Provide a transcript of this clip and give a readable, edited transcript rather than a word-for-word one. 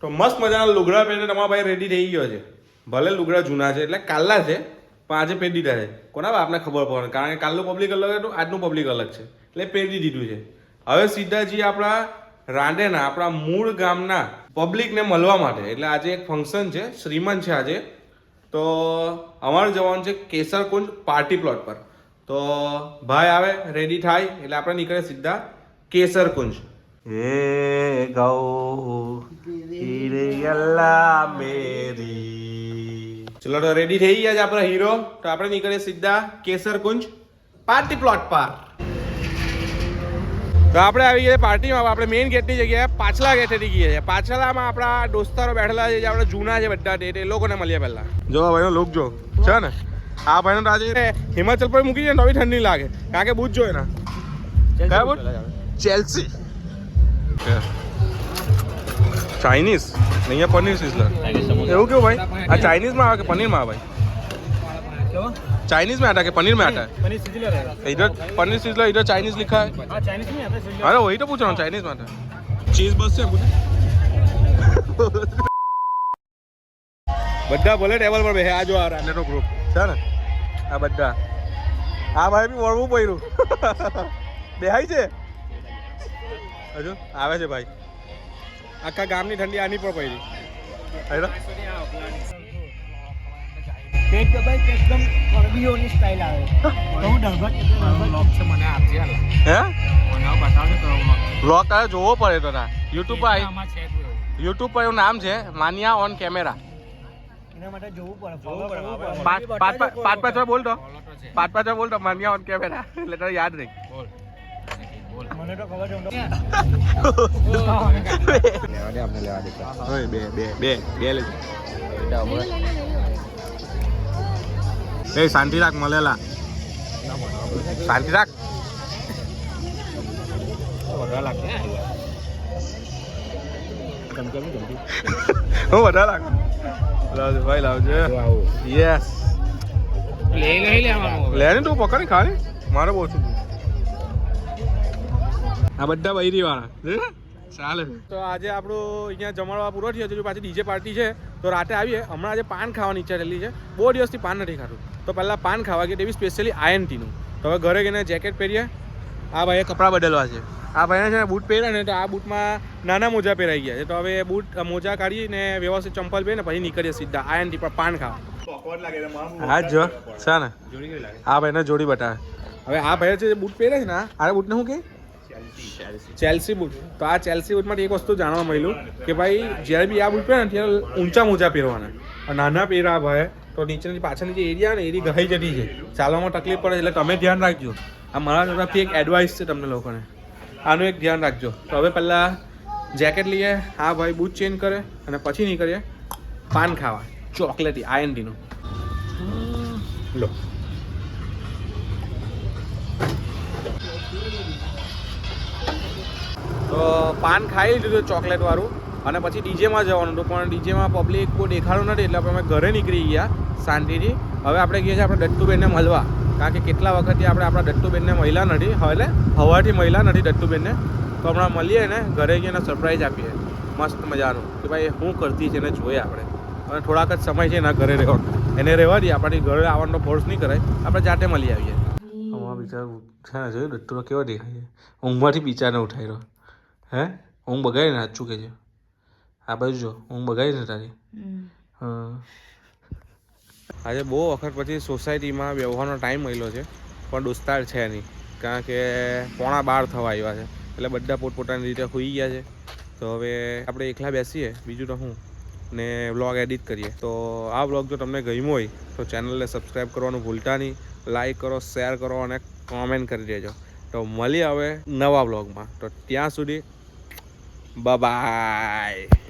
તો મસ્ત મજાના લુગડા પહેરીને તમારા ભાઈ રેડી થઈ ગયો છે. ભલે લુગડા જૂના છે એટલે કાલના છે પણ આજે પહેરી દીધા છે. કોના આપને ખબર પડે કારણ કે કાલનું પબ્લિક અલગ હતું, આજનું પબ્લિક અલગ છે એટલે પહેરી દીધું છે. હવે સીધા જઈએ આપણા રાંદેના આપણા મૂળ ગામના પબ્લિકને મળવા માટે. એટલે આજે એક ફંક્શન છે, શ્રીમંત છે આજે. તો અમારે જવાનું છે કેસરકુંજ પાર્ટી પ્લોટ પર. તો ભાઈ આવે રેડી થાય એટલે આપણે નીકળે સીધા કેસરકુંજ. હે ગૌ હિરયલ્લા મેરી. ચલો તો રેડી થઈ ગયા છે આપણા હીરો. તો આપણે નીકળીએ સીધા કેસરકુંજ પાર્ટી પ્લોટ પર. તો આપણે આવી ગયા પાર્ટીમાં. આપણે મેઇન ગેટની જગ્યાએ પાછલા ગેટેથી ગયા છે. પાછલામાં આપણા દોસ્તારો બેઠેલા છે જે આપણે જૂના છે બધા એ લોકોને મળીએ પહેલા. જો ભાઈનો લુક જો છે ને. આ ભાઈનો આજે હિમાચલ પર મૂકી છે ને તો બી ઠંડી લાગે કારણ કે બૂટ જો એના કયા બૂટ ચેલ્સી ચાઇનીઝ અહીંયા પનીર સિઝલર એવું કેવું ભાઈ? આ ચાઇनीज में आया कि पनीर में आया भाई? चाइनीज में आता कि पनीर में आता है? पनीर सिजलर है इधर पनीर सिजलर, इधर चाइनीज लिखा है. हाँ चाइनीज में आता है सिजलर. अरे वही तो पूछ रहा हूँ, चाइनीज में आता है. चीज बस से બધા ભલે ટેબલ પર બેસે. આ જો આ રાંદેનો ગ્રુપ છે ને, આ બધા. આ ભાઈ બી વળવું પડ્યું. બેહાય છે હજુ આવે છે ભાઈ. આખા ગામની ઠંડી આની પર પડી. પેટ દબાઈ કે એકદમ કરબીઓની સ્ટાઇલ આવે. બહુ ડગત લોક છે મને આપજે હાલ. હે મને બતાવજો તો વ્લોગ આ જોવો પડે તો ના યુટ્યુબ પર આમાં છે જ એવું. યુટ્યુબ પર એવું નામ છે માનિયા ઓન કેમેરા. એના માટે જોવું પડે. ફોલો કરવું પડે. પાંચ પાંચ વાર બોલ તો બોલ તો માનિયા ઓન કેમેરા એટલે તને યાદ રહી. મને તો ખબર છે. લેવા દે આપણે લેવા દે. ઓય બે બે બે બે લેજો. એ શાંતિ રાખ મળેલા. શાંતિ રાખ. વધારે લાગે. હું વધારે લાગ. લાવજો ભાઈ લાવજો. યસ લઈ લેવાનું. લે ને તું પકડ ખાલી મારે બહુ છું. આ બધા બૈરી વાળા ચાલે. તો આજે આપણું અહીંયા જમણવા પૂરો થયો છે. પાછી ડીજે પાર્ટી છે તો રાતે આવીએ. હમણાં આજે પાન ખાવાની ઈચ્છા થયેલી છે. બહુ દિવસથી પાન નથી ખાતું તો પહેલાં પાન ખાવા ગયા તેવી સ્પેશિયલી આયનટીનું. તો હવે ઘરે ગઈને જેકેટ પહેરીએ. આ ભાઈએ કપડાં બદલવા છે. આ ભાઈને છે ને બૂટ પહેર્યા ને તો આ બૂટમાં નાના મોજા પહેરાઈ ગયા છે. તો હવે બૂટ મોજા કાઢીને વ્યવસ્થિત ચંપલ પહેરીને પછી નીકળીએ સીધા આયનટી પર પાન ખાવા. હા જો છે ને આ ભાઈને જોડી બતાવે. હવે આ ભાઈ છે બૂટ પહેરે છે ને આ બૂટને શું કહે? Chelsea boot. તો આ ચેલ્સી બૂટમાંથી એક વસ્તુ જાણવા મળ્યું કે ભાઈ જ્યારે બી આ બૂટ પહેરે ને ત્યારે ઊંચા મોજા પહેરવાના. નાના પહેરા ભાઈ તો નીચેની પાછળની જે એરિયા ને એરી ગહાઈ જતી છે, ચાલવામાં તકલીફ પડે એટલે તમે ધ્યાન રાખજો. આ મારા તરફથી એક એડવાઇસ છે તમને લોકોને, આનું એક ધ્યાન રાખજો. તો હવે પહેલાં જેકેટ લઈએ. આ ભાઈ બૂટ ચેન્જ કરે અને પછી નીકળીએ પાન ખાવા ચોકલેટી આયનટીનું. લો તો પાન ખાઈ લીધું ચોકલેટ વાળું અને પછી ડીજેમાં જવાનું હતું પણ ડીજેમાં પબ્લિક બહુ દેખાડું નથી એટલે અમે ઘરે નીકળી ગયા શાંતિથી. હવે આપણે ગયા છીએ આપણે દત્તુબેનને મળવા કારણ કે કેટલા વખતથી આપણે આપણા દત્તુબેનને મળ્યા નથી. હવે એટલે હવાથી મળ્યા નથી દત્તુબેનને. તો હમણાં મળીએ ને ઘરે જઈને સરપ્રાઈઝ આપીએ મસ્ત મજાનું કે ભાઈ શું કરતી છે એને જોઈએ આપણે. અને થોડાક જ સમય છે એના ઘરે રહેવાનું, એને રહેવા દઈએ. આપણાથી ઘરે આવવાનો ફોર્સ નહીં કરાય, આપણે જાતે મળી આવીએ. અમારા બિચારો છે ને જોયું દત્તુનો કેવો દેખાય છે. ઊંઘમાંથી બિચારને ઉઠાવી રહ્યો. હે ઊંઘ બગાડી ને સાચું કે છે. આ બાજુ જો ઊંઘ બગાડી ને તારી. હા આજે બહુ વખત પછી સોસાયટીમાં વ્યવહારનો ટાઈમ મળ્યો છે પણ દોસ્તાર છે નહીં કારણ કે 11:15 થવા આવ્યા છે એટલે બધા પોતપોતાની રીતે સૂઈ ગયા છે. તો હવે આપણે એકલા બેસીએ બીજું તો શું ને વ્લોગ એડિટ કરીએ. તો આ વ્લોગ જો તમને ગમ્યો હોય તો ચેનલને સબસ્ક્રાઈબ કરવાનું ભૂલતા નહીં. લાઈક કરો, શેર કરો અને કોમેન્ટ કરી દેજો. તો મળીએ હવે નવા વ્લોગમાં. તો ત્યાં સુધી બાય.